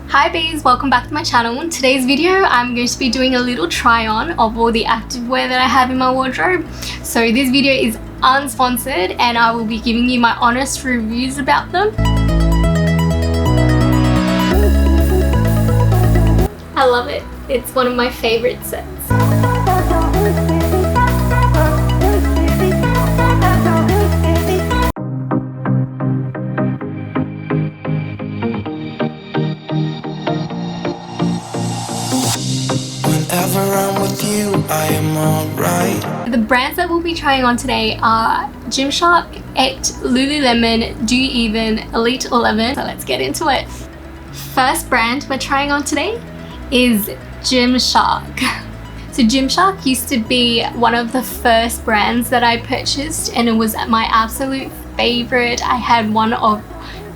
Hi babes, welcome back to my channel. In today's video I'm going to be doing a little try on of all the activewear that I have in my wardrobe. So this video is unsponsored and I will be giving you my honest reviews about them. I love it. It's one of my favorite sets. Whenever I'm with you, I am alright. The brands that we'll be trying on today are Gymshark, ECHT, Lululemon, Doyoueven, Elite 11. So let's get into it. First brand we're trying on today is Gymshark. So Gymshark used to be one of the first brands that I purchased and it was my absolute favorite. I had one of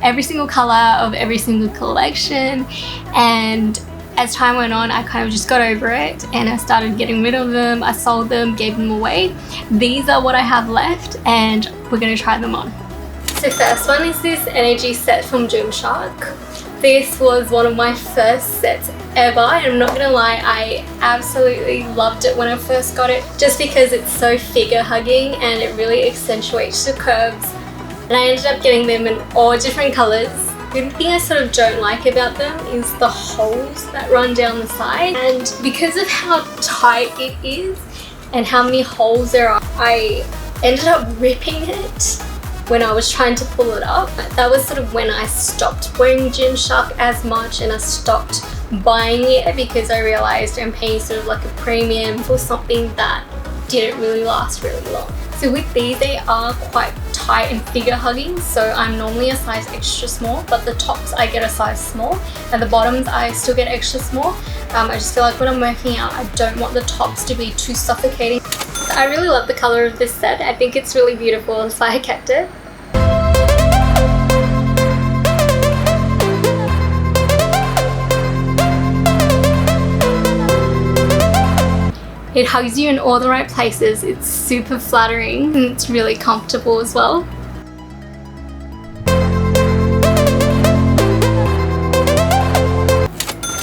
every single color of every single collection, and as time went on I kind of just got over it and I started getting rid of them. I sold them, gave them away. These are what I have left and we're going to try them on. So first one is this energy set from Gymshark. This was one of my first sets ever and I'm not gonna lie, I absolutely loved it when I first got it just because it's so figure hugging and it really accentuates the curves, and I ended up getting them in all different colors. The only thing I sort of don't like about them is the holes that run down the side, and because of how tight it is and how many holes there are, I ended up ripping it when I was trying to pull it up. That was sort of when I stopped wearing Gymshark as much and I stopped buying it because I realized I'm paying sort of like a premium for something that didn't really last really long. So with these, they are quite tight and figure hugging, so I'm normally a size extra small, but the tops I get a size small and the bottoms I still get extra small. I just feel like when I'm working out I don't want the tops to be too suffocating. I really love the color of this set. I think it's really beautiful, so I kept it. It hugs you in all the right places. It's super flattering and it's really comfortable as well.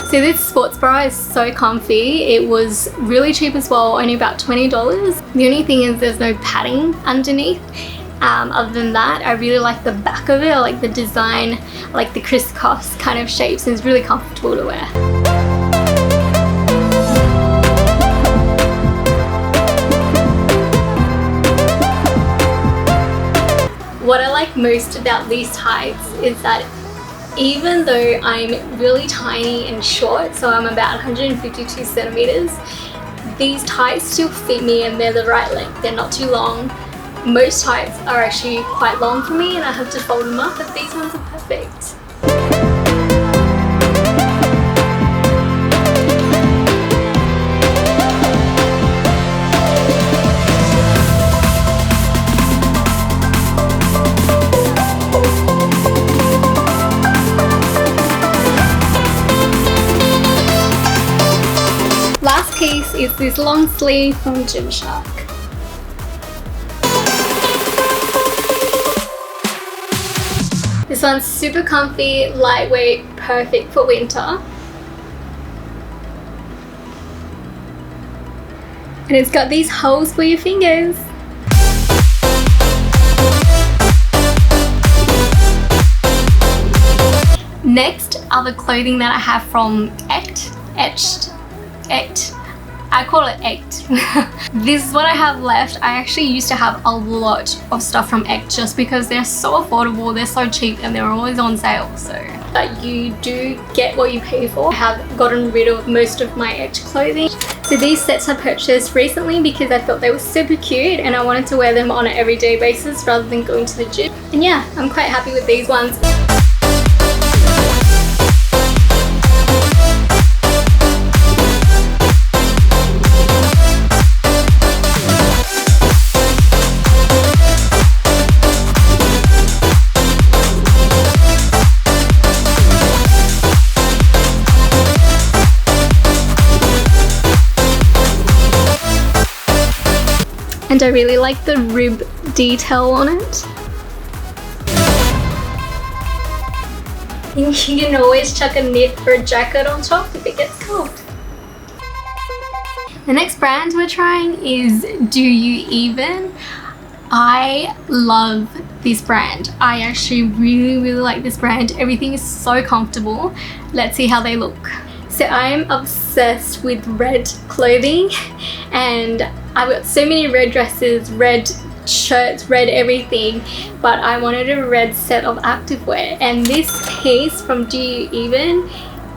So this sports bra is so comfy. It was really cheap as well, only about $20. The only thing is there's no padding underneath. Other than that, I really like the back of it. I like the design, I like the crisscross kind of shapes, and it's really comfortable to wear. What I like most about these tights is that even though I'm really tiny and short, so I'm about 152 centimeters, these tights still fit me and they're the right length. They're not too long. Most tights are actually quite long for me and I have to fold them up, but these ones are perfect. Last piece is this long sleeve from Gymshark. This one's super comfy, lightweight, perfect for winter. And it's got these holes for your fingers. Next are the clothing that I have from ECHT. I call it ECHT. This is what I have left. I actually used to have a lot of stuff from ECHT just because they're so affordable, they're so cheap and they're always on sale, so that you do get what you pay for. I have gotten rid of most of my ECHT clothing. So these sets I purchased recently because I thought they were super cute and I wanted to wear them on an everyday basis rather than going to the gym. And yeah, I'm quite happy with these ones. And I really like the rib detail on it. You can always chuck a knit or a jacket on top if it gets cold. The next brand we're trying is Doyoueven. I love this brand. I actually really like this brand. Everything is so comfortable. Let's see how they look. So I'm obsessed with red clothing, and I've got so many red dresses, red shirts, red everything, but I wanted a red set of activewear, and this piece from Doyoueven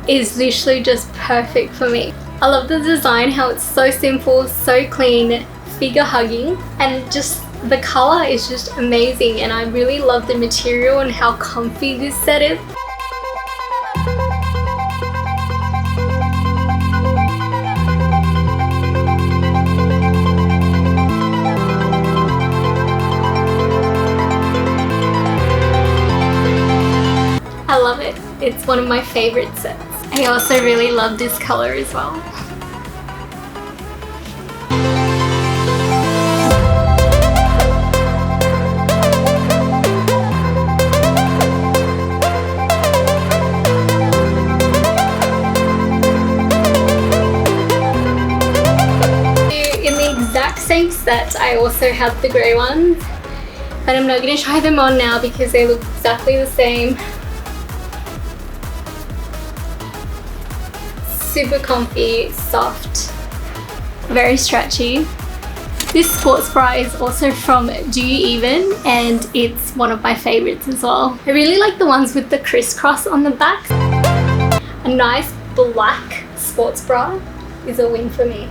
is literally just perfect for me. I love the design, how it's so simple, so clean, figure hugging, and just the color is just amazing, and I really love the material and how comfy this set is. I love it. It's one of my favorite sets. I also really love this color as well. In the exact same set, I also have the grey ones, but I'm not going to try them on now because they look exactly the same. Super comfy, soft, very stretchy. This sports bra is also from Doyoueven, and it's one of my favorites as well. I really like the ones with the crisscross on the back. A nice black sports bra is a win for me.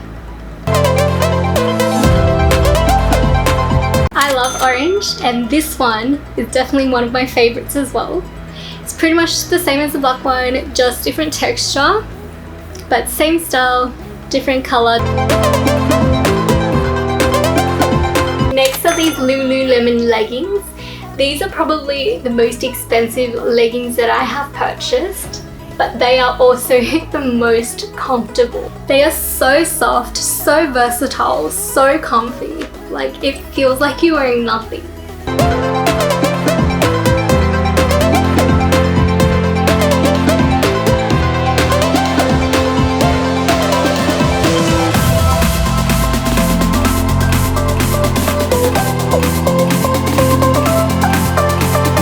I love orange, and this one is definitely one of my favorites as well. It's pretty much the same as the black one, just different texture, but same style, different color. Next are these Lululemon leggings. These are probably the most expensive leggings that I have purchased, but they are also the most comfortable. They are so soft, so versatile, so comfy. Like, it feels like you're wearing nothing.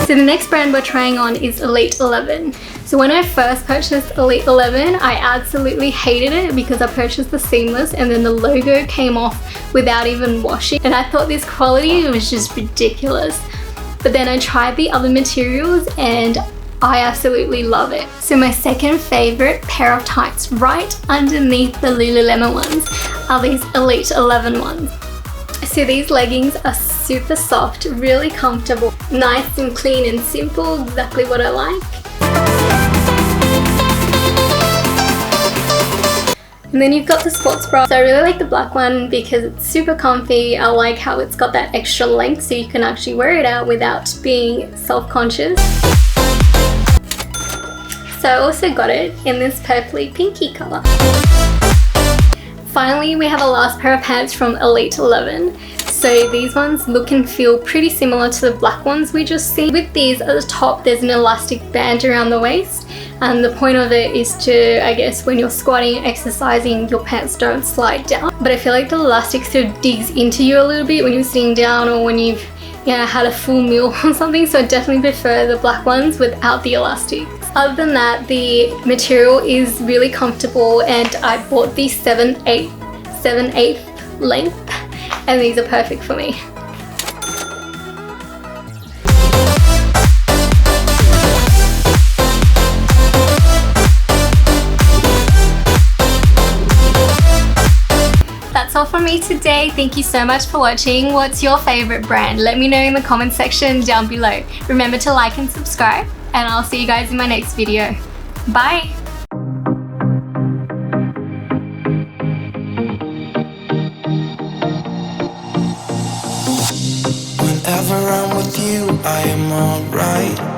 So the next brand we're trying on is Elite 11. So when I first purchased Elite 11, I absolutely hated it because I purchased the seamless and then the logo came off without even washing. And I thought this quality was just ridiculous. But then I tried the other materials and I absolutely love it. So my second favorite pair of tights right underneath the Lululemon ones are these Elite 11 ones. So these leggings are super soft, really comfortable, nice and clean and simple, exactly what I like. And then you've got the sports bra. So I really like the black one because it's super comfy. I like how it's got that extra length so you can actually wear it out without being self-conscious. So I also got it in this purpley pinky color. Finally, we have a last pair of pants from Elite 11. So these ones look and feel pretty similar to the black ones we just seen. With these, at the top there's an elastic band around the waist, and the point of it is to, I guess, when you're squatting and exercising, your pants don't slide down. But I feel like the elastic sort of digs into you a little bit when you're sitting down or when you've had a full meal or something, so I definitely prefer the black ones without the elastics. Other than that, the material is really comfortable, and I bought the 7/8 length, and these are perfect for me. That's all from me today. Thank you so much for watching. What's your favorite brand? Let me know in the comment section down below. Remember to like and subscribe, and I'll see you guys in my next video. Bye!